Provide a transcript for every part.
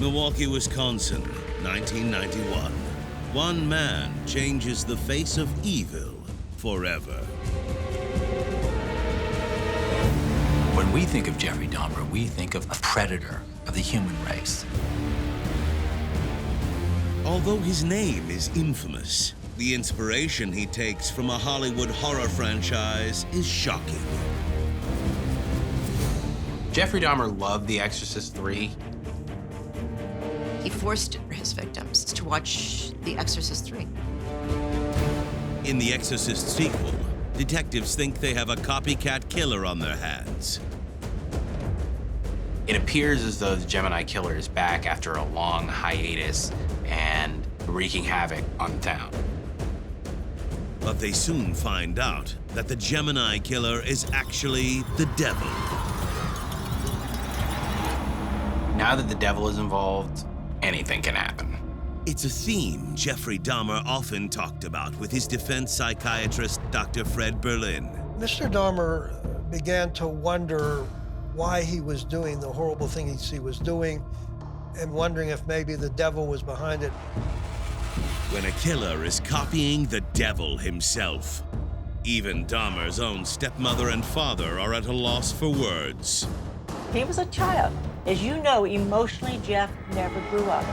Milwaukee, Wisconsin, 1991. One man changes the face of evil forever. When we think of Jeffrey Dahmer, we think of a predator of the human race. Although his name is infamous, the inspiration he takes from a Hollywood horror franchise is shocking. Jeffrey Dahmer loved The Exorcist III. He forced his victims to watch The Exorcist III. In The Exorcist sequel, detectives think they have a copycat killer on their hands. It appears as though the Gemini killer is back after a long hiatus and wreaking havoc on the town. But they soon find out that the Gemini killer is actually the devil. Now that the devil is involved, anything can happen. It's a theme Jeffrey Dahmer often talked about with his defense psychiatrist, Dr. Fred Berlin. Mr. Dahmer began to wonder why he was doing the horrible things he was doing and wondering if maybe the devil was behind it. When a killer is copying the devil himself, even Dahmer's own stepmother and father are at a loss for words. He was a child. As you know, emotionally, Jeff never grew up.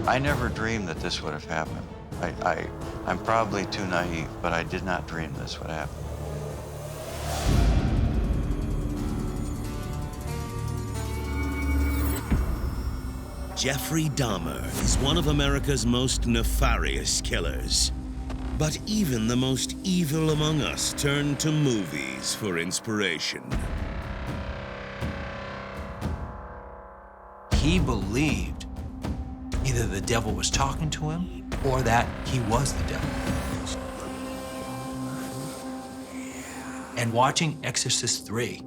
I never dreamed that this would have happened. I'm probably too naive, but I did not dream this would happen. Jeffrey Dahmer is one of America's most nefarious killers. But even the most evil among us turn to movies for inspiration. He believed either the devil was talking to him or that he was the devil. And watching Exorcist III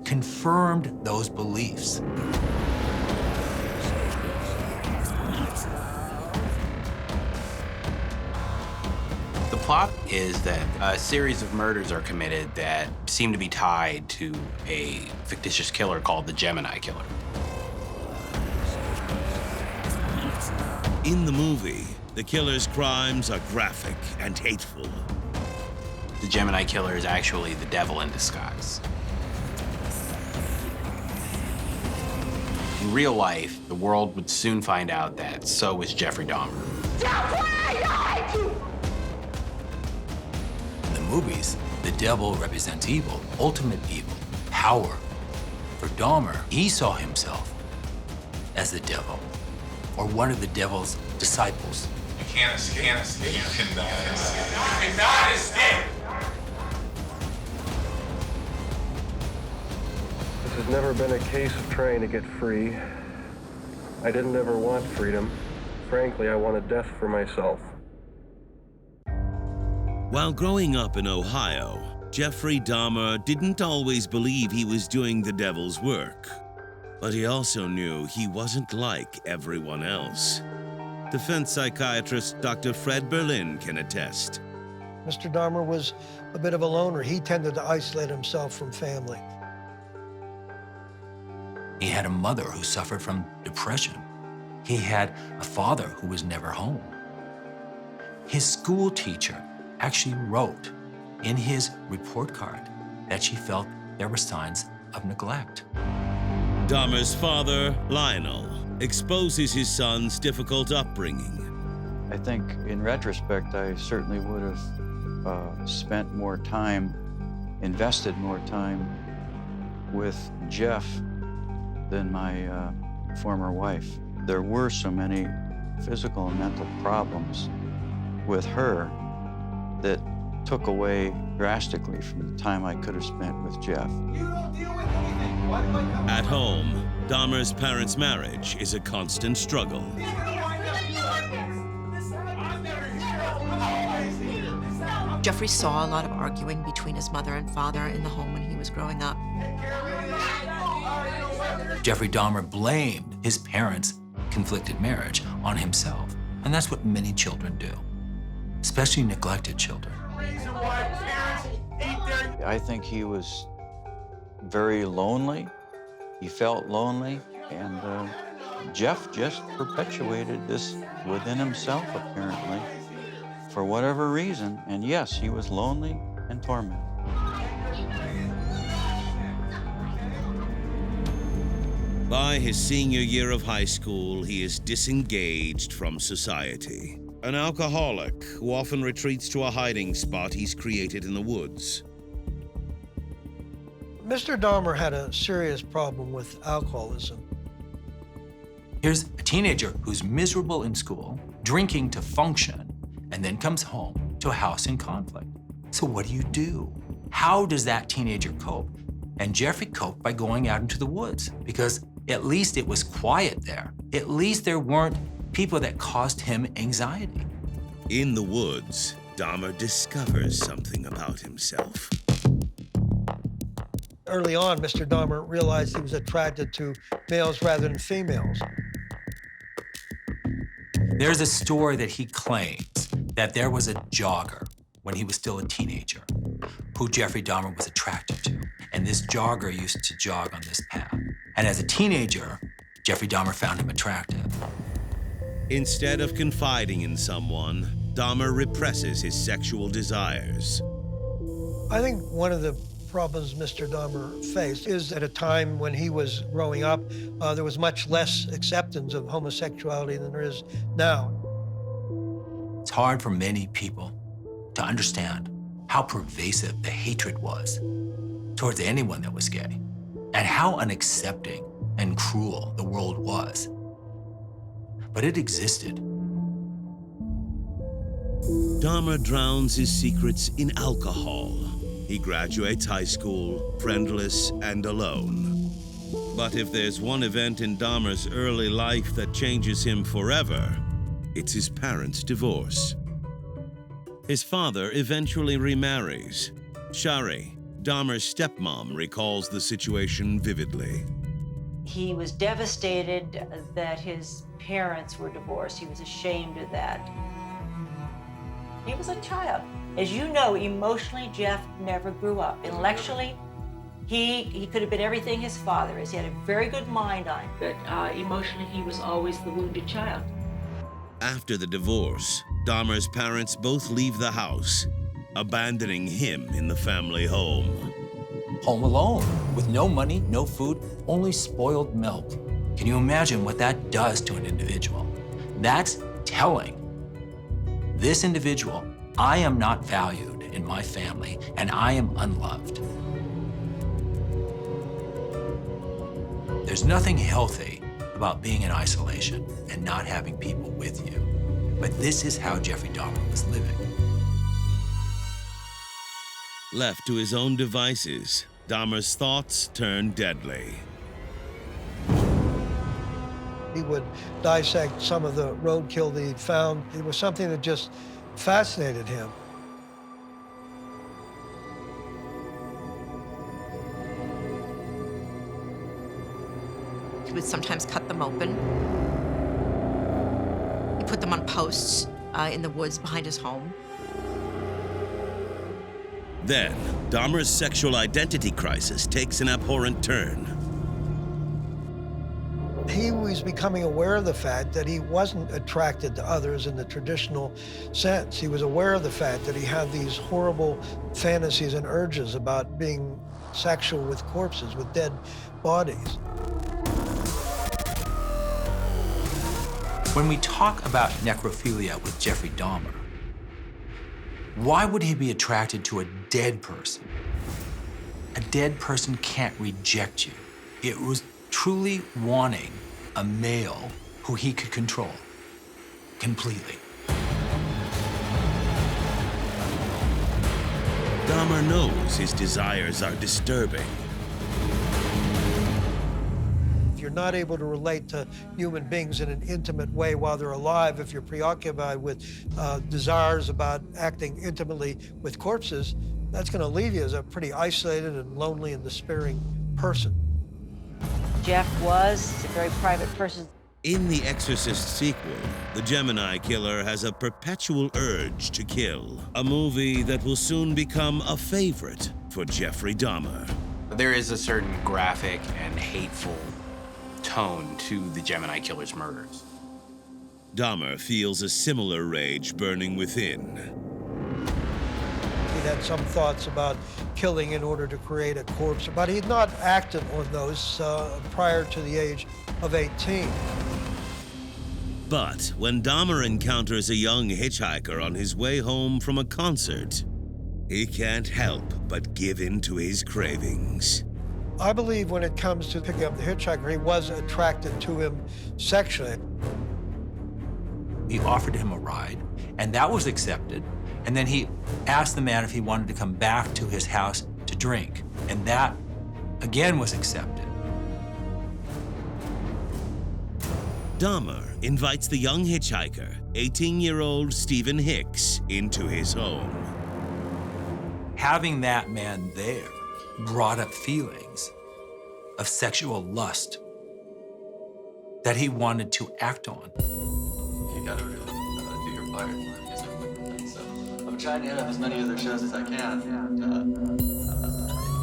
confirmed those beliefs. The plot is that a series of murders are committed that seem to be tied to a fictitious killer called the Gemini killer. In the movie, the killer's crimes are graphic and hateful. The Gemini killer is actually the devil in disguise. In real life, the world would soon find out that so was Jeffrey Dahmer. In the movies, the devil represents evil, ultimate evil, power. For Dahmer, he saw himself as the devil, or one of the devil's disciples. You cannot escape. You cannot escape. This has never been a case of trying to get free. I didn't ever want freedom. Frankly, I wanted death for myself. While growing up in Ohio, Jeffrey Dahmer didn't always believe he was doing the devil's work. But he also knew he wasn't like everyone else. Defense psychiatrist Dr. Fred Berlin can attest. Mr. Dahmer was a bit of a loner. He tended to isolate himself from family. He had a mother who suffered from depression. He had a father who was never home. His school teacher actually wrote in his report card that she felt there were signs of neglect. Dahmer's father, Lionel, exposes his son's difficult upbringing. I think in retrospect, I certainly would have spent more time, invested more time with Jeff than my former wife. There were so many physical and mental problems with her that took away drastically from the time I could have spent with Jeff. You don't deal with anything. Why do I come? At home, Dahmer's parents' marriage is a constant struggle. Jeffrey saw a lot of arguing between his mother and father in the home when he was growing up. Jeffrey Dahmer blamed his parents' conflicted marriage on himself, and that's what many children do. especially neglected children. I think he was very lonely. He felt lonely, and Jeff just perpetuated this within himself, apparently, for whatever reason. And yes, he was lonely and tormented. By his senior year of high school, he is disengaged from society. An alcoholic who often retreats to a hiding spot he's created in the woods. Mr. Dahmer had a serious problem with alcoholism. Here's a teenager who's miserable in school, drinking to function, and then comes home to a house in conflict. So what do? How does that teenager cope? And Jeffrey coped by going out into the woods, because at least it was quiet there. At least there weren't people that caused him anxiety. In the woods, Dahmer discovers something about himself. Early on, Mr. Dahmer realized he was attracted to males rather than females. There's a story that he claims that there was a jogger when he was still a teenager who Jeffrey Dahmer was attracted to. And this jogger used to jog on this path. And as a teenager, Jeffrey Dahmer found him attractive. Instead of confiding in someone, Dahmer represses his sexual desires. I think one of the problems Mr. Dahmer faced is at a time when he was growing up, there was much less acceptance of homosexuality than there is now. It's hard for many people to understand how pervasive the hatred was towards anyone that was gay, and how unaccepting and cruel the world was. But it existed. Dahmer drowns his secrets in alcohol. He graduates high school, friendless and alone. But if there's one event in Dahmer's early life that changes him forever, it's his parents' divorce. His father eventually remarries. Shari, Dahmer's stepmom, recalls the situation vividly. He was devastated that his parents were divorced. He was ashamed of that. He was a child. As you know, emotionally, Jeff never grew up. Intellectually, he could have been everything his father is. He had a very good mind on him, but emotionally, he was always the wounded child. After the divorce, Dahmer's parents both leave the house, abandoning him in the family home. Home alone, with no money, no food, only spoiled milk. Can you imagine what that does to an individual? That's telling. This individual, I am not valued in my family, and I am unloved. There's nothing healthy about being in isolation and not having people with you. But this is how Jeffrey Dahmer was living. Left to his own devices, Dahmer's thoughts turned deadly. He would dissect some of the roadkill that he'd found. It was something that just fascinated him. He would sometimes cut them open. He put them on posts in the woods behind his home. Then, Dahmer's sexual identity crisis takes an abhorrent turn. He was becoming aware of the fact that he wasn't attracted to others in the traditional sense. He was aware of the fact that he had these horrible fantasies and urges about being sexual with corpses, with dead bodies. When we talk about necrophilia with Jeffrey Dahmer, why would he be attracted to a dead person? A dead person can't reject you. It was truly wanting a male who he could control completely. Dahmer knows his desires are disturbing. If you're not able to relate to human beings in an intimate way while they're alive, if you're preoccupied with desires about acting intimately with corpses, that's going to leave you as a pretty isolated and lonely and despairing person. Jeff was a very private person. In The Exorcist sequel, the Gemini killer has a perpetual urge to kill, a movie that will soon become a favorite for Jeffrey Dahmer. There is a certain graphic and hateful tone to the Gemini killer's murders. Dahmer feels a similar rage burning within. He'd had some thoughts about killing in order to create a corpse, but he had not acted on those prior to the age of 18. But when Dahmer encounters a young hitchhiker on his way home from a concert, he can't help but give in to his cravings. I believe when it comes to picking up the hitchhiker, he was attracted to him sexually. He offered him a ride, and that was accepted. And then he asked the man if he wanted to come back to his house to drink, and that, again, was accepted. Dahmer invites the young hitchhiker, 18-year-old Stephen Hicks, into his home. Having that man there brought up feelings of sexual lust that he wanted to act on. You gotta really do your part in music. So I'm trying to hit up as many other shows as I can.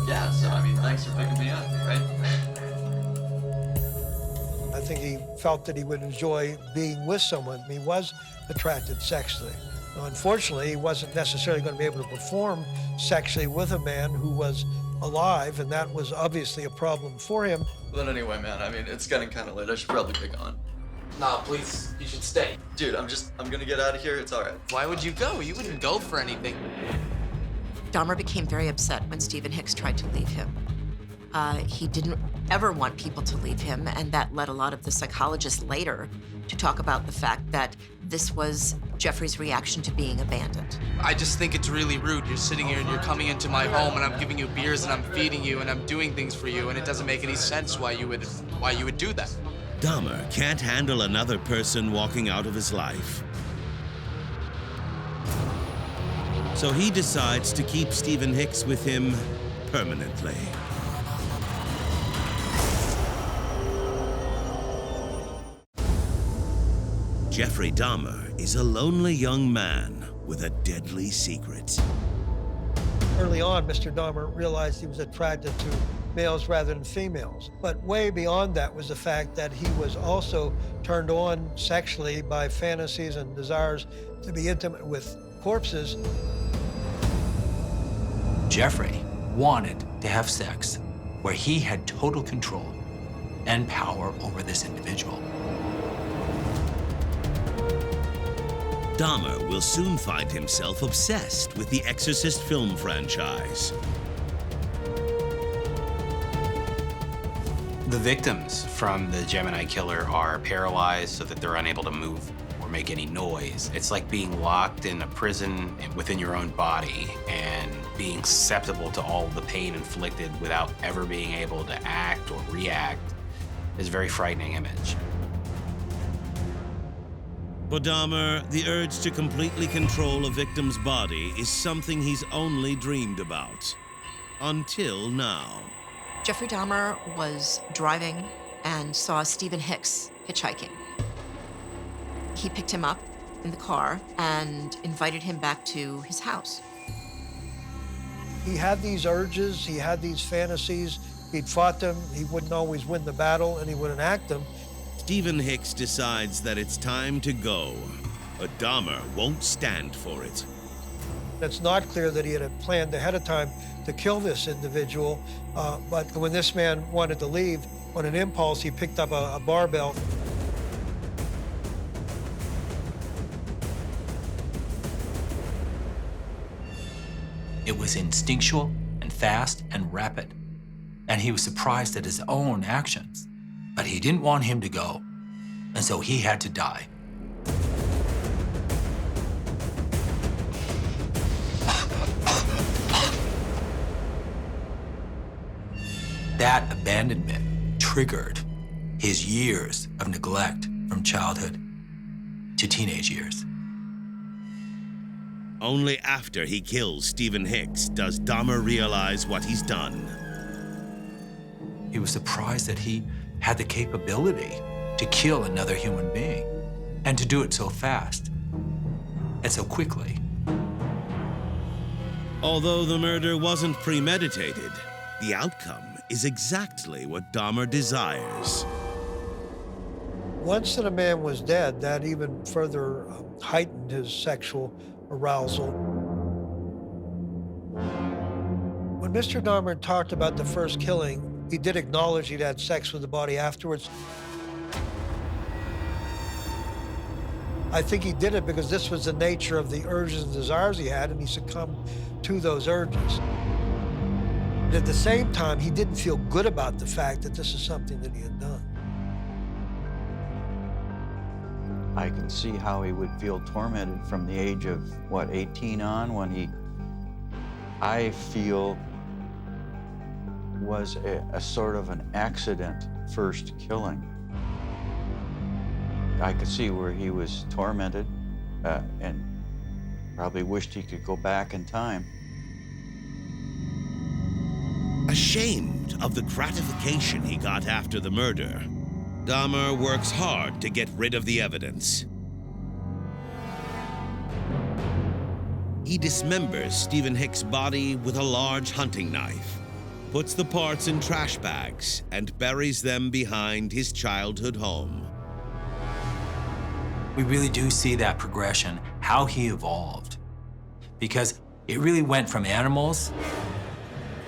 Yeah, so I mean, thanks for picking me up, right? I think he felt that he would enjoy being with someone. He was attracted sexually. Now, unfortunately, he wasn't necessarily going to be able to perform sexually with a man who was alive, and that was obviously a problem for him. But anyway, man, I mean, it's getting kind of late. I should probably be gone. Nah, please, you should stay. Dude, I'm gonna get out of here. It's all right. Why would you go? You wouldn't go for anything. Dahmer became very upset when Stephen Hicks tried to leave him. He didn't ever want people to leave him, and that led a lot of the psychologists later to talk about the fact that this was Jeffrey's reaction to being abandoned. I just think it's really rude. You're sitting here and you're coming into my home and I'm giving you beers and I'm feeding you and I'm doing things for you, and it doesn't make any sense why you would do that. Dahmer can't handle another person walking out of his life. So he decides to keep Stephen Hicks with him permanently. Jeffrey Dahmer is a lonely young man with a deadly secret. Early on, Mr. Dahmer realized he was attracted to males rather than females. But way beyond that was the fact that he was also turned on sexually by fantasies and desires to be intimate with corpses. Jeffrey wanted to have sex where he had total control and power over this individual. Dahmer will soon find himself obsessed with the Exorcist film franchise. The victims from the Gemini killer are paralyzed so that they're unable to move or make any noise. It's like being locked in a prison within your own body and being susceptible to all the pain inflicted without ever being able to act or react is a very frightening image. For Dahmer, the urge to completely control a victim's body is something he's only dreamed about. Until now. Jeffrey Dahmer was driving and saw Stephen Hicks hitchhiking. He picked him up in the car and invited him back to his house. He had these urges, he had these fantasies. He'd fought them, he wouldn't always win the battle, and he wouldn't act them. Stephen Hicks decides that it's time to go, but Dahmer won't stand for it. It's not clear that he had planned ahead of time to kill this individual, but when this man wanted to leave, on an impulse, he picked up a barbell. It was instinctual and fast and rapid, and he was surprised at his own actions. But he didn't want him to go, and so he had to die. That abandonment triggered his years of neglect from childhood to teenage years. Only after he kills Stephen Hicks does Dahmer realize what he's done. He was surprised that he had the capability to kill another human being, and to do it so fast and so quickly. Although the murder wasn't premeditated, the outcome is exactly what Dahmer desires. Once that a man was dead, that even further heightened his sexual arousal. When Mr. Dahmer talked about the first killing, he did acknowledge he'd had sex with the body afterwards. I think he did it because this was the nature of the urges and desires he had, and he succumbed to those urges. But at the same time, he didn't feel good about the fact that this is something that he had done. I can see how he would feel tormented from the age of, 18 on, when I feel, was a sort of an accident first killing. I could see where he was tormented and probably wished he could go back in time. Ashamed of the gratification he got after the murder, Dahmer works hard to get rid of the evidence. He dismembers Stephen Hicks' body with a large hunting knife, puts the parts in trash bags, and buries them behind his childhood home. We really do see that progression, how he evolved, because it really went from animals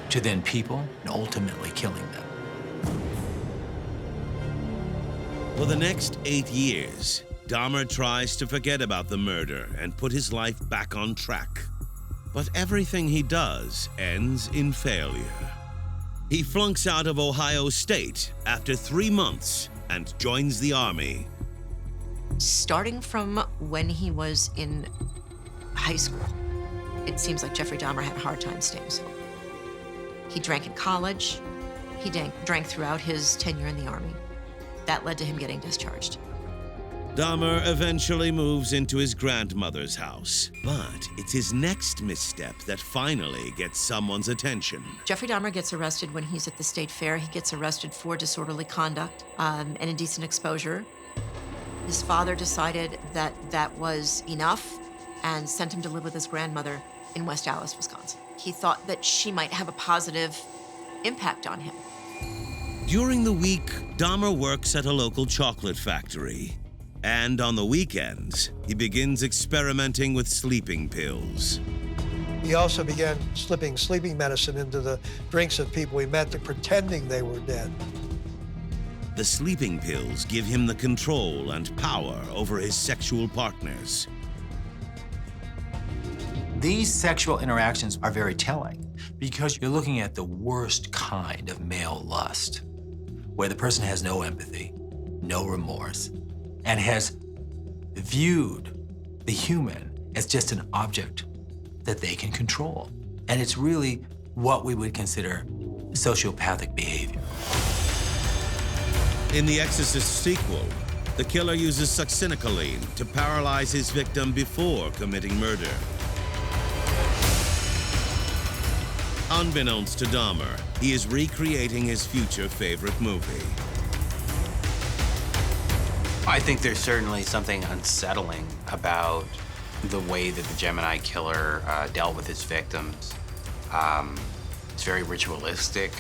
to then people and ultimately killing them. For the next 8 years, Dahmer tries to forget about the murder and put his life back on track. But everything he does ends in failure. He flunks out of Ohio State after 3 months and joins the Army. Starting from when he was in high school, it seems like Jeffrey Dahmer had a hard time staying sober. He drank in college. He drank throughout his tenure in the Army. That led to him getting discharged. Dahmer eventually moves into his grandmother's house, but it's his next misstep that finally gets someone's attention. Jeffrey Dahmer gets arrested when he's at the state fair. He gets arrested for disorderly conduct and indecent exposure. His father decided that that was enough and sent him to live with his grandmother in West Allis, Wisconsin. He thought that she might have a positive impact on him. During the week, Dahmer works at a local chocolate factory. And on the weekends, he begins experimenting with sleeping pills. He also began slipping sleeping medicine into the drinks of people he met, pretending they were dead. The sleeping pills give him the control and power over his sexual partners. These sexual interactions are very telling because you're looking at the worst kind of male lust, where the person has no empathy, no remorse, and has viewed the human as just an object that they can control. And it's really what we would consider sociopathic behavior. In the Exorcist sequel, the killer uses succinylcholine to paralyze his victim before committing murder. Unbeknownst to Dahmer, he is recreating his future favorite movie. I think there's certainly something unsettling about the way that the Gemini killer dealt with his victims. It's very ritualistic.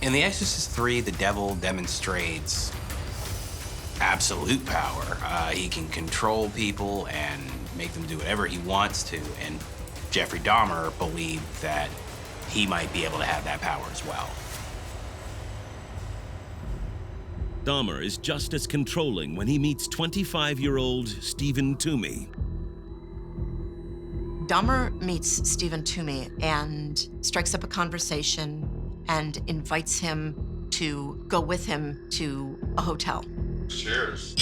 In The Exorcist III, the devil demonstrates absolute power. He can control people and make them do whatever he wants to, and Jeffrey Dahmer believed that he might be able to have that power as well. Dahmer is just as controlling when he meets 25-year-old Stephen Toomey. Dahmer meets Stephen Toomey and strikes up a conversation and invites him to go with him to a hotel. Cheers.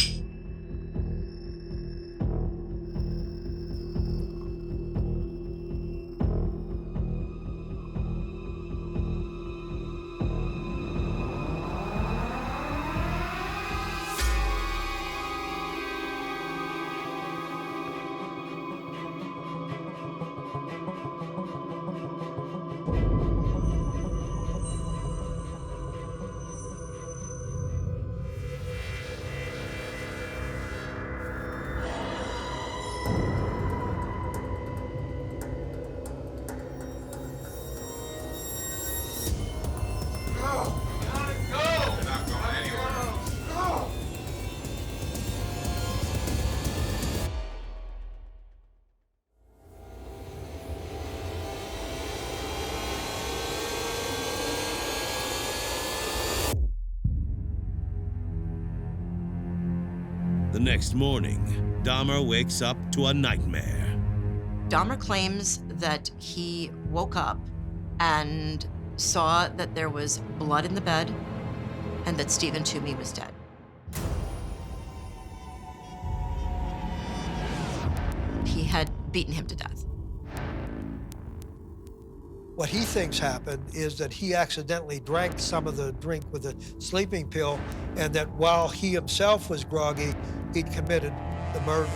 next morning, Dahmer wakes up to a nightmare. Dahmer claims that he woke up and saw that there was blood in the bed and that Stephen Toomey was dead. He had beaten him to death. What he thinks happened is that he accidentally drank some of the drink with a sleeping pill, and that while he himself was groggy, he'd committed the murder.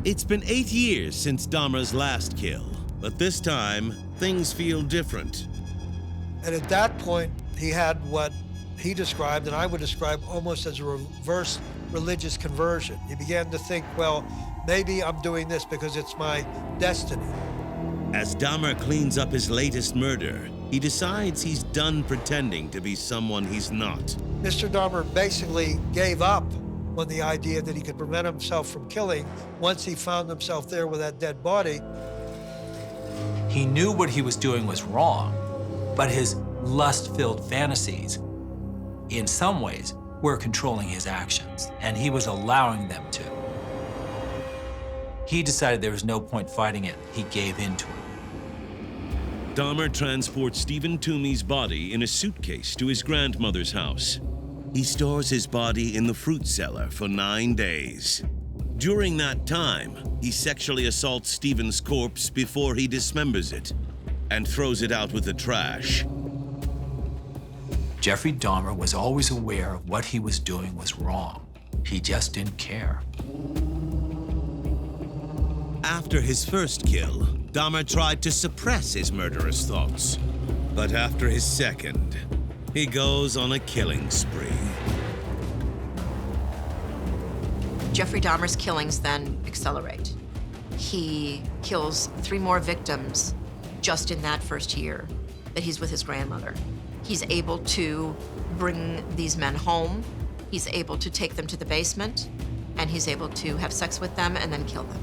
It's been 8 years since Dahmer's last kill, but this time, things feel different. And at that point, he had what he described, and I would describe almost as a reverse religious conversion. He began to think, well, maybe I'm doing this because it's my destiny. As Dahmer cleans up his latest murder, he decides he's done pretending to be someone he's not. Mr. Dahmer basically gave up on the idea that he could prevent himself from killing once he found himself there with that dead body. He knew what he was doing was wrong, but his lust-filled fantasies, in some ways, were controlling his actions, and he was allowing them to. He decided there was no point fighting it. He gave in to it. Dahmer transports Stephen Toomey's body in a suitcase to his grandmother's house. He stores his body in the fruit cellar for 9 days. During that time, he sexually assaults Stephen's corpse before he dismembers it and throws it out with the trash. Jeffrey Dahmer was always aware of what he was doing was wrong. He just didn't care. After his first kill, Dahmer tried to suppress his murderous thoughts. But after his second, he goes on a killing spree. Jeffrey Dahmer's killings then accelerate. He kills 3 more victims just in that first year that he's with his grandmother. He's able to bring these men home. He's able to take them to the basement, and he's able to have sex with them and then kill them.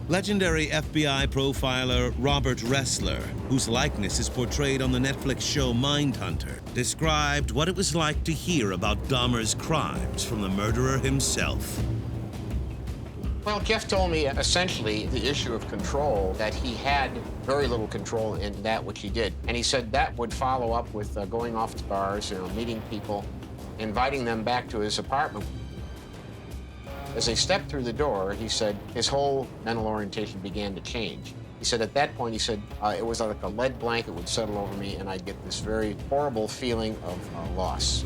Legendary FBI profiler Robert Ressler, whose likeness is portrayed on the Netflix show Mindhunter, described what it was like to hear about Dahmer's crimes from the murderer himself. Well, Jeff told me essentially the issue of control, that he had very little control in that which he did. And he said that would follow up with going off to bars, meeting people, inviting them back to his apartment. As they stepped through the door, he said his whole mental orientation began to change. He said at that point, he said, it was like a lead blanket would settle over me and I'd get this very horrible feeling of loss.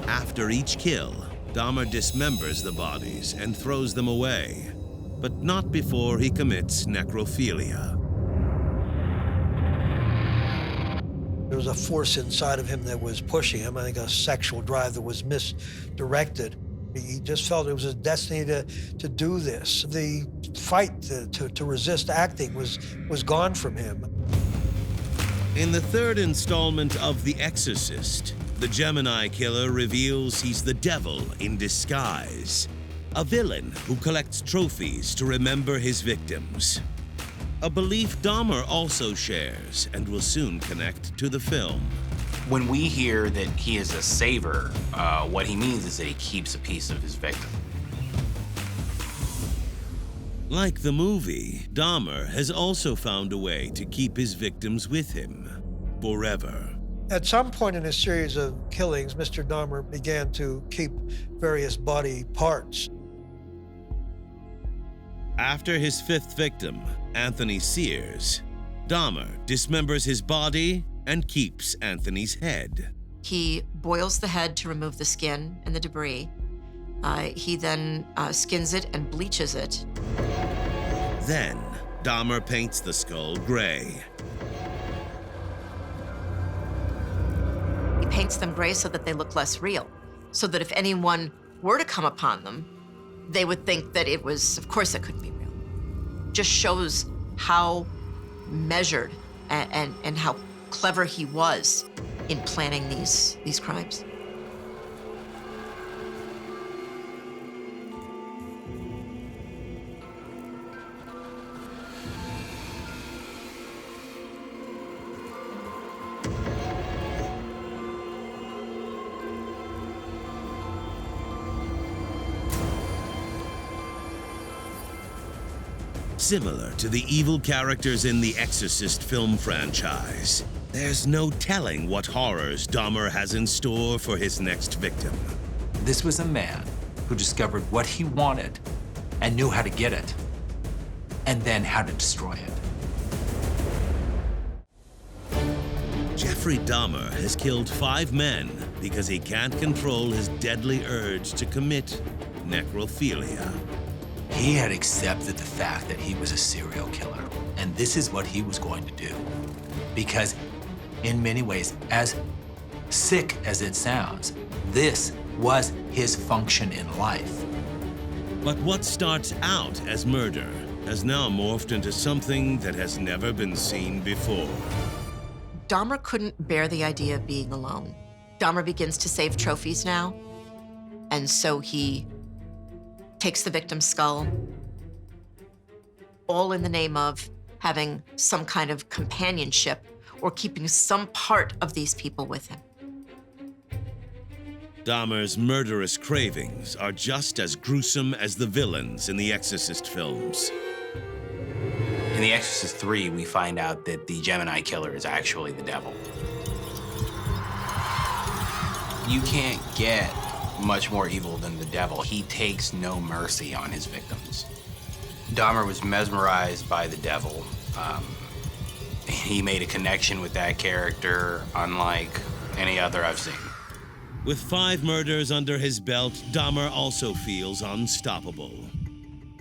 After each kill, Dahmer dismembers the bodies and throws them away, but not before he commits necrophilia. There was a force inside of him that was pushing him, I think a sexual drive that was misdirected. He just felt it was his destiny to do this. The fight to resist acting was gone from him. In the third installment of The Exorcist, the Gemini killer reveals he's the devil in disguise, a villain who collects trophies to remember his victims. A belief Dahmer also shares and will soon connect to the film. When we hear that he is a saver, what he means is that he keeps a piece of his victim. Like the movie, Dahmer has also found a way to keep his victims with him forever. At some point in a series of killings, Mr. Dahmer began to keep various body parts. After his 5th victim, Anthony Sears, Dahmer dismembers his body and keeps Anthony's head. He boils the head to remove the skin and the debris. He then skins it and bleaches it. Then, Dahmer paints the skull gray. He paints them gray so that they look less real, so that if anyone were to come upon them, they would think that it was, of course it couldn't be real. Just shows how measured and how clever he was in planning these crimes. Similar to the evil characters in the Exorcist film franchise, there's no telling what horrors Dahmer has in store for his next victim. This was a man who discovered what he wanted and knew how to get it, and then how to destroy it. Jeffrey Dahmer has killed 5 men because he can't control his deadly urge to commit necrophilia. He had accepted the fact that he was a serial killer, and this is what he was going to do. Because in many ways, as sick as it sounds, this was his function in life. But what starts out as murder has now morphed into something that has never been seen before. Dahmer couldn't bear the idea of being alone. Dahmer begins to save trophies now, and so he takes the victim's skull, all in the name of having some kind of companionship or keeping some part of these people with him. Dahmer's murderous cravings are just as gruesome as the villains in the Exorcist films. In The Exorcist III, we find out that the Gemini killer is actually the devil. You can't get much more evil than the devil. He takes no mercy on his victims. Dahmer was mesmerized by the devil. He made a connection with that character unlike any other I've seen. With 5 murders under his belt, Dahmer also feels unstoppable.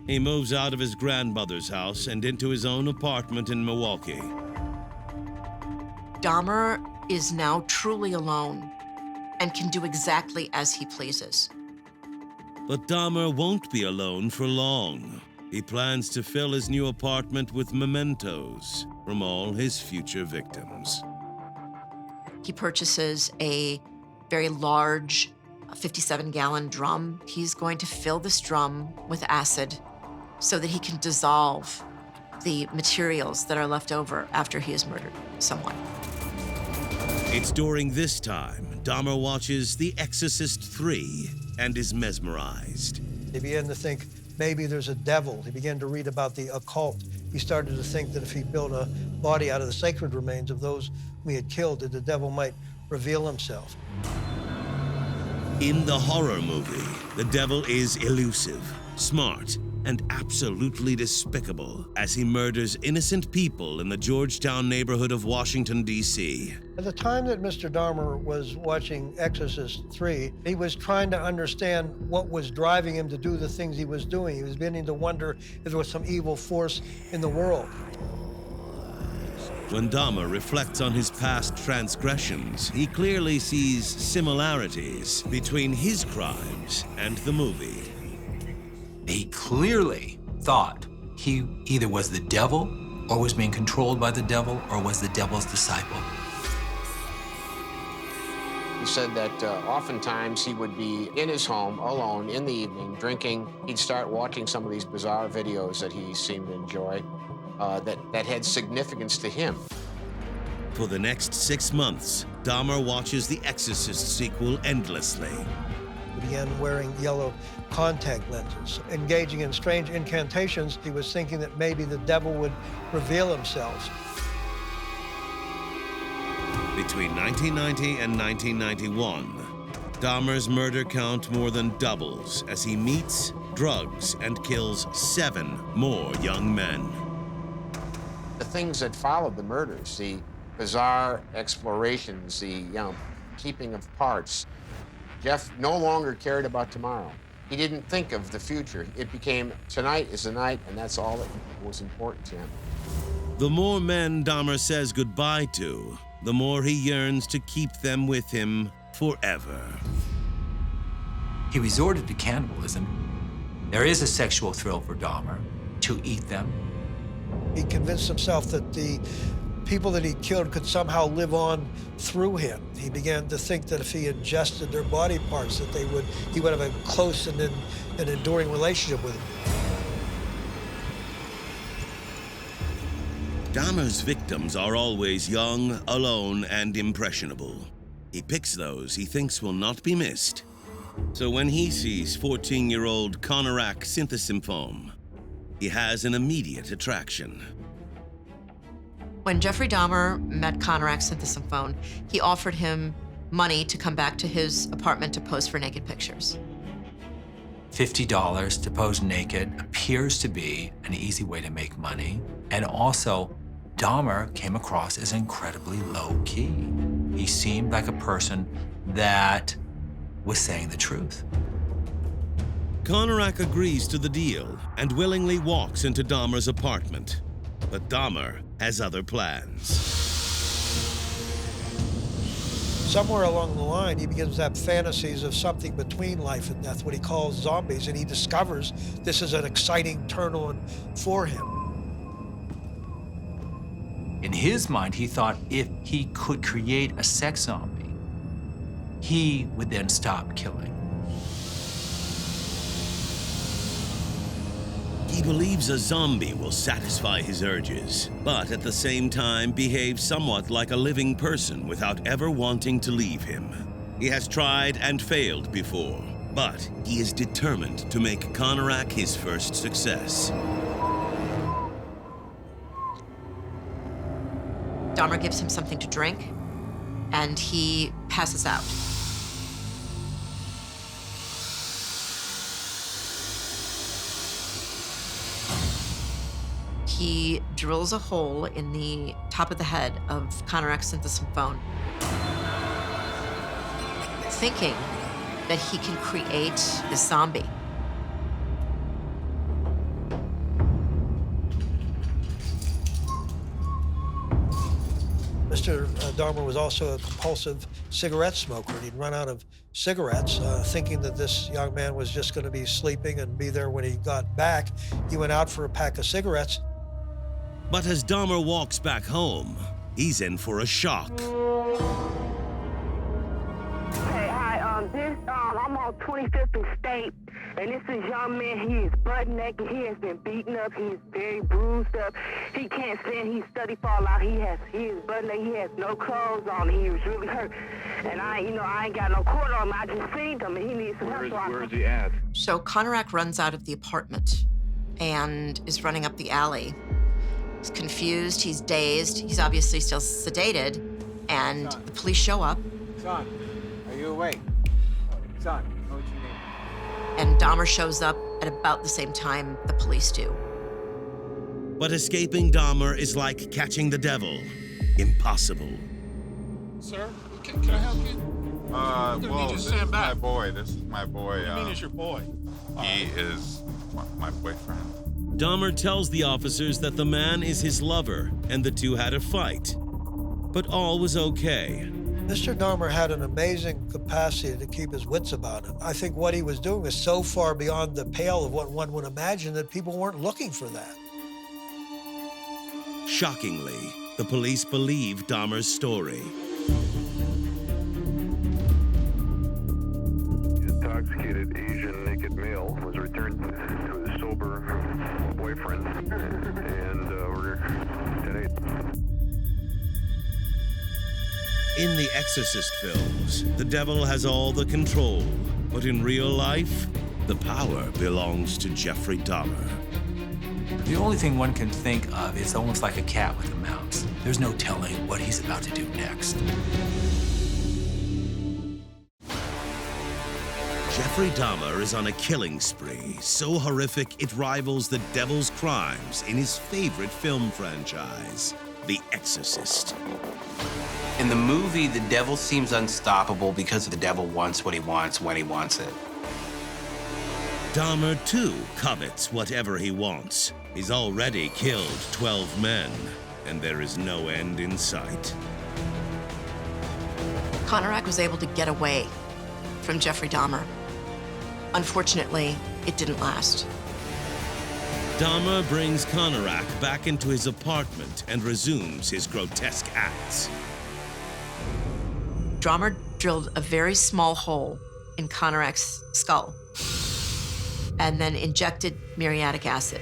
He moves out of his grandmother's house and into his own apartment in Milwaukee. Dahmer is now truly alone and can do exactly as he pleases. But Dahmer won't be alone for long. He plans to fill his new apartment with mementos from all his future victims. He purchases a very large 57-gallon drum. He's going to fill this drum with acid so that he can dissolve the materials that are left over after he has murdered someone. It's during this time Dahmer watches The Exorcist III and is mesmerized. He began to think maybe there's a devil. He began to read about the occult. He started to think that if he built a body out of the sacred remains of those whom he had killed, that the devil might reveal himself. In the horror movie, the devil is elusive, smart, and absolutely despicable as he murders innocent people in the Georgetown neighborhood of Washington, D.C. At the time that Mr. Dahmer was watching Exorcist III, he was trying to understand what was driving him to do the things he was doing. He was beginning to wonder if there was some evil force in the world. When Dahmer reflects on his past transgressions, he clearly sees similarities between his crimes and the movie. He clearly thought he either was the devil or was being controlled by the devil or was the devil's disciple. He said that oftentimes he would be in his home alone in the evening drinking. He'd start watching some of these bizarre videos that he seemed to enjoy that had significance to him. For the next 6 months, Dahmer watches The Exorcist sequel endlessly. He began wearing yellow contact lenses, engaging in strange incantations. He was thinking that maybe the devil would reveal himself. Between 1990 and 1991, Dahmer's murder count more than doubles as he meets, drugs, and kills 7 more young men. The things that followed the murders, the bizarre explorations, the keeping of parts, Jeff no longer cared about tomorrow. He didn't think of the future. It became tonight is the night, and that's all that was important to him. The more men Dahmer says goodbye to, the more he yearns to keep them with him forever. He resorted to cannibalism. There is a sexual thrill for Dahmer to eat them. He convinced himself that the people that he killed could somehow live on through him. He began to think that if he ingested their body parts, that he would have a close and an enduring relationship with them. Dahmer's victims are always young, alone, and impressionable. He picks those he thinks will not be missed. So when he sees 14-year-old Conarac Synthisymphome, he has an immediate attraction. When Jeffrey Dahmer met Konarak Synthesymphone, he offered him money to come back to his apartment to pose for naked pictures. $50 to pose naked appears to be an easy way to make money. And also, Dahmer came across as incredibly low-key. He seemed like a person that was saying the truth. Konarak agrees to the deal and willingly walks into Dahmer's apartment. But Dahmer has other plans. Somewhere along the line, he begins to have fantasies of something between life and death, what he calls zombies, and he discovers this is an exciting turn on for him. In his mind, he thought if he could create a sex zombie, he would then stop killing. He believes a zombie will satisfy his urges, but at the same time behave somewhat like a living person without ever wanting to leave him. He has tried and failed before, but he is determined to make Konarak his first success. Dahmer gives him something to drink, and he passes out. He drills a hole in the top of the head of Konarak Synthesymphone, thinking that he can create this zombie. Mr. Dahmer was also a compulsive cigarette smoker. He'd run out of cigarettes, thinking that this young man was just going to be sleeping and be there when he got back. He went out for a pack of cigarettes. But as Dahmer walks back home, he's in for a shock. Hey, hi, I'm on 25th and State, and this is a young man. He is butt naked. He has been beaten up. He is very bruised up. He can't stand. He's study fall out. He is butt naked. He has no clothes on. He was really hurt. And I ain't got no cord on him. I just seen him, and he needs some help. Where is he at? So Konarak runs out of the apartment and is running up the alley. He's confused, he's dazed, he's obviously still sedated, and the police show up. Son, are you awake? Son, know what you need. And Dahmer shows up at about the same time the police do. But escaping Dahmer is like catching the devil. Impossible. Sir, can I help you? Well, this is my boy. This is my boy. What do you mean it's your boy? He is my boyfriend. Dahmer tells the officers that the man is his lover and the two had a fight. But all was okay. Mr. Dahmer had an amazing capacity to keep his wits about him. I think what he was doing was so far beyond the pale of what one would imagine that people weren't looking for that. Shockingly, the police believe Dahmer's story. Intoxicated Asian naked male was returned to his sober boyfriend, and we're at 8. In the Exorcist films, the devil has all the control, but in real life, the power belongs to Jeffrey Dahmer. The only thing one can think of is almost like a cat with a mouse. There's no telling what he's about to do next. Jeffrey Dahmer is on a killing spree so horrific it rivals the devil's crimes in his favorite film franchise, The Exorcist. In the movie, the devil seems unstoppable because the devil wants what he wants when he wants it. Dahmer, too, covets whatever he wants. He's already killed 12 men, and there is no end in sight. Konarak was able to get away from Jeffrey Dahmer. Unfortunately, it didn't last. Dahmer brings Konarak back into his apartment and resumes his grotesque acts. Dahmer drilled a very small hole in Konarak's skull and then injected muriatic acid.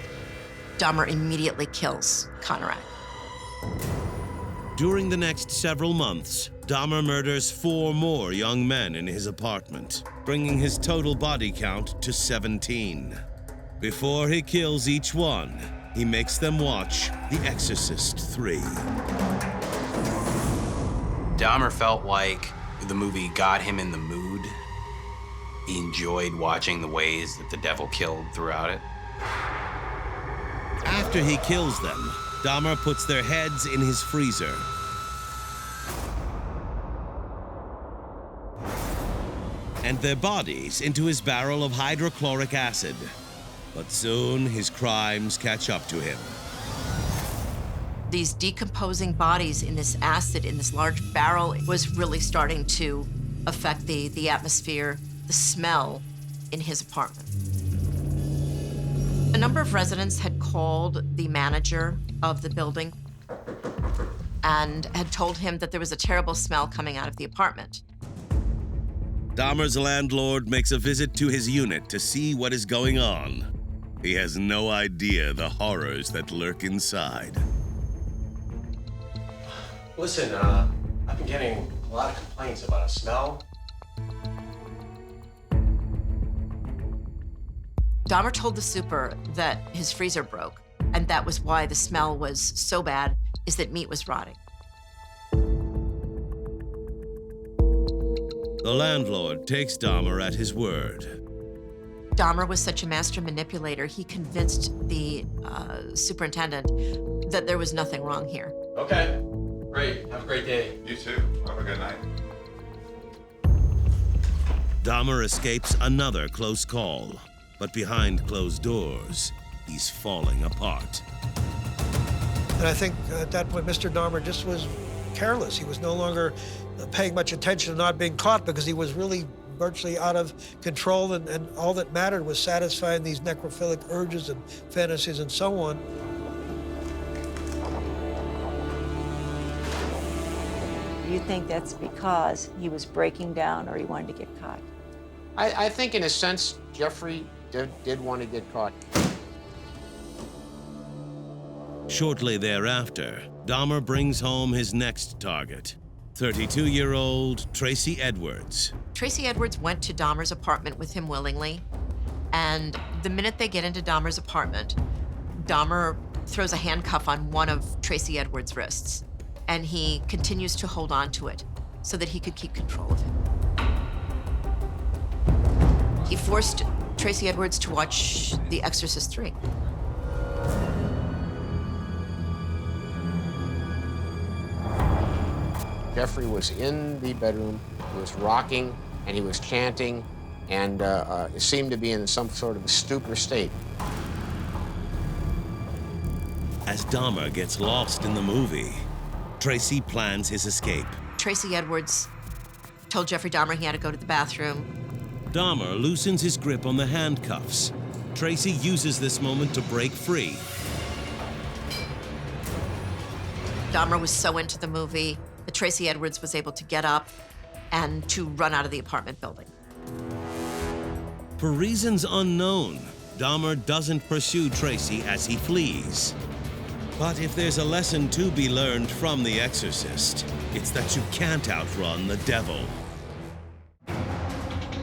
Dahmer immediately kills Konarak. During the next several months, Dahmer murders 4 more young men in his apartment, bringing his total body count to 17. Before he kills each one, he makes them watch The Exorcist III. Dahmer felt like the movie got him in the mood. He enjoyed watching the ways that the devil killed throughout it. After he kills them, Dahmer puts their heads in his freezer. And their bodies into his barrel of hydrochloric acid. But soon his crimes catch up to him. These decomposing bodies in this acid, in this large barrel, was really starting to affect the atmosphere, the smell in his apartment. A number of residents had called the manager of the building and had told him that there was a terrible smell coming out of the apartment. Dahmer's landlord makes a visit to his unit to see what is going on. He has no idea the horrors that lurk inside. Listen, I've been getting a lot of complaints about a smell. Dahmer told the super that his freezer broke, and that was why the smell was so bad, is that meat was rotting. The landlord takes Dahmer at his word. Dahmer was such a master manipulator, he convinced the superintendent that there was nothing wrong here. Okay, great. Have a great day. You too. Have a good night. Dahmer escapes another close call, but behind closed doors, he's falling apart. And I think at that point, Mr. Dahmer just was careless. He was no longer paying much attention to not being caught because he was really virtually out of control, and all that mattered was satisfying these necrophilic urges and fantasies and so on. Do you think that's because he was breaking down or he wanted to get caught? I think in a sense, Jeffrey did want to get caught. Shortly thereafter, Dahmer brings home his next target, 32-year-old Tracy Edwards. Tracy Edwards went to Dahmer's apartment with him willingly, and the minute they get into Dahmer's apartment, Dahmer throws a handcuff on one of Tracy Edwards' wrists, and he continues to hold on to it so that he could keep control of him. He forced Tracy Edwards to watch The Exorcist III. Jeffrey was in the bedroom, he was rocking, and he was chanting, and seemed to be in some sort of a stupor state. As Dahmer gets lost in the movie, Tracy plans his escape. Tracy Edwards told Jeffrey Dahmer he had to go to the bathroom. Dahmer loosens his grip on the handcuffs. Tracy uses this moment to break free. Dahmer was so into the movie that Tracy Edwards was able to get up and to run out of the apartment building. For reasons unknown, Dahmer doesn't pursue Tracy as he flees. But if there's a lesson to be learned from The Exorcist, it's that you can't outrun the devil.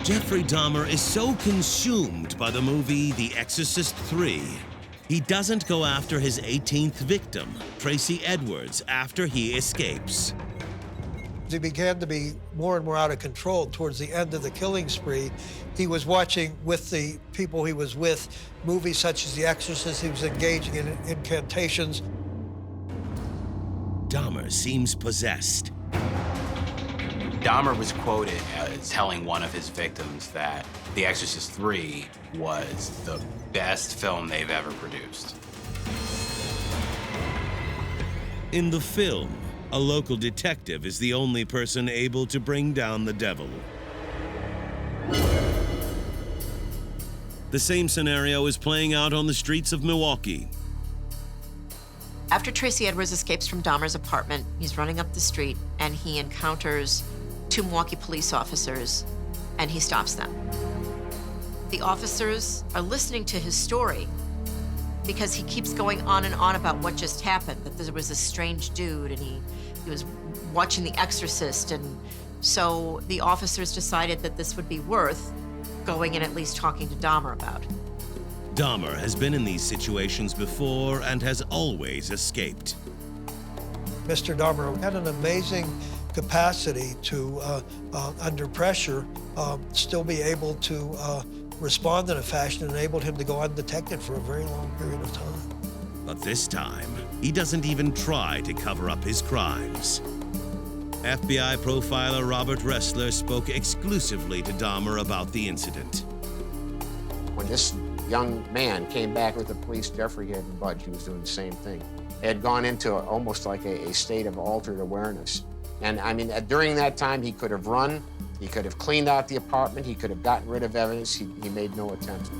Jeffrey Dahmer is so consumed by the movie The Exorcist III, he doesn't go after his 18th victim, Tracy Edwards, after he escapes. He began to be more and more out of control towards the end of the killing spree. He was watching with the people he was with movies such as The Exorcist. He was engaging in incantations. Dahmer seems possessed. Dahmer was quoted as telling one of his victims that The Exorcist III was the best film they've ever produced. In the film, a local detective is the only person able to bring down the devil. The same scenario is playing out on the streets of Milwaukee. After Tracy Edwards escapes from Dahmer's apartment, he's running up the street and he encounters two Milwaukee police officers, and he stops them. The officers are listening to his story because he keeps going on and on about what just happened, that there was a strange dude and he was watching The Exorcist, and so the officers decided that this would be worth going and at least talking to Dahmer about. Dahmer has been in these situations before and has always escaped. Mr. Dahmer had an amazing capacity to, under pressure, still be able to respond in a fashion that enabled him to go undetected for a very long period of time. But this time, he doesn't even try to cover up his crimes. FBI profiler Robert Ressler spoke exclusively to Dahmer about the incident. When this young man came back with the police, Jeffrey hadn't budged. He was doing the same thing. They had gone into almost like a state of altered awareness. And I mean, during that time, he could have run, he could have cleaned out the apartment, he could have gotten rid of evidence. He made no attempt.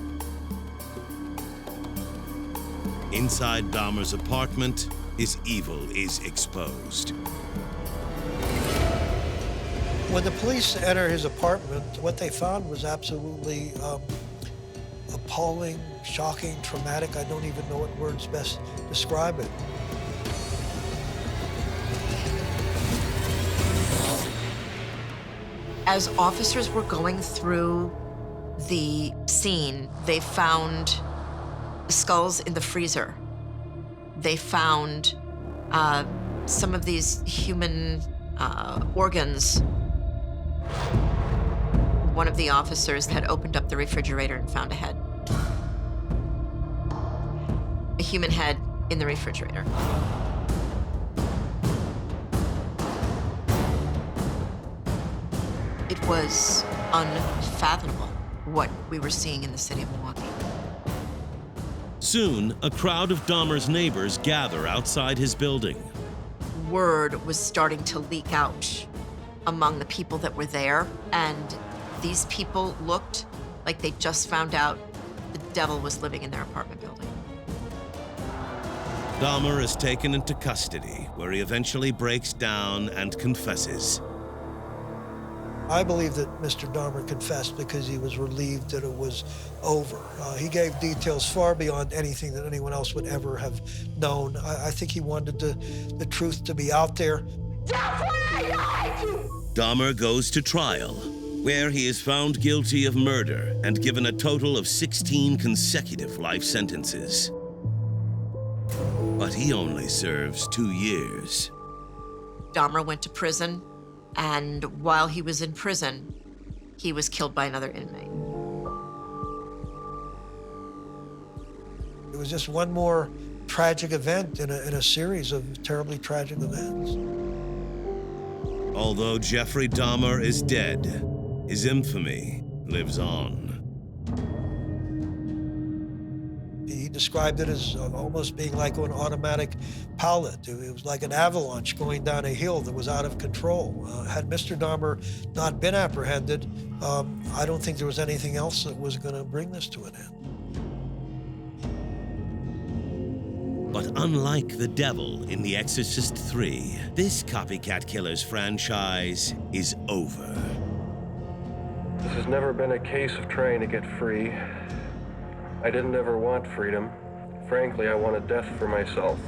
Inside Dahmer's apartment, his evil is exposed. When the police enter his apartment, what they found was absolutely appalling, shocking, traumatic. I don't even know what words best describe it. As officers were going through the scene, they found skulls in the freezer. They found some of these human organs. One of the officers had opened up the refrigerator and found a head. A human head in the refrigerator. It was unfathomable what we were seeing in the city of Milwaukee. Soon, a crowd of Dahmer's neighbors gather outside his building. Word was starting to leak out among the people that were there, and these people looked like they just found out the devil was living in their apartment building. Dahmer is taken into custody, where he eventually breaks down and confesses. I believe that Mr. Dahmer confessed because he was relieved that it was over. He gave details far beyond anything that anyone else would ever have known. I think he wanted the truth to be out there. Dahmer goes to trial, where he is found guilty of murder and given a total of 16 consecutive life sentences. But he only serves 2 years. Dahmer went to prison, and while he was in prison, he was killed by another inmate. It was just one more tragic event in a series of terribly tragic events. Although Jeffrey Dahmer is dead, his infamy lives on. He described it as almost being like an automatic pilot. It was like an avalanche going down a hill that was out of control. Had Mr. Dahmer not been apprehended, I don't think there was anything else that was going to bring this to an end. But unlike the devil in The Exorcist III, this Copycat Killer's franchise is over. This has never been a case of trying to get free. I didn't ever want freedom. Frankly, I wanted death for myself.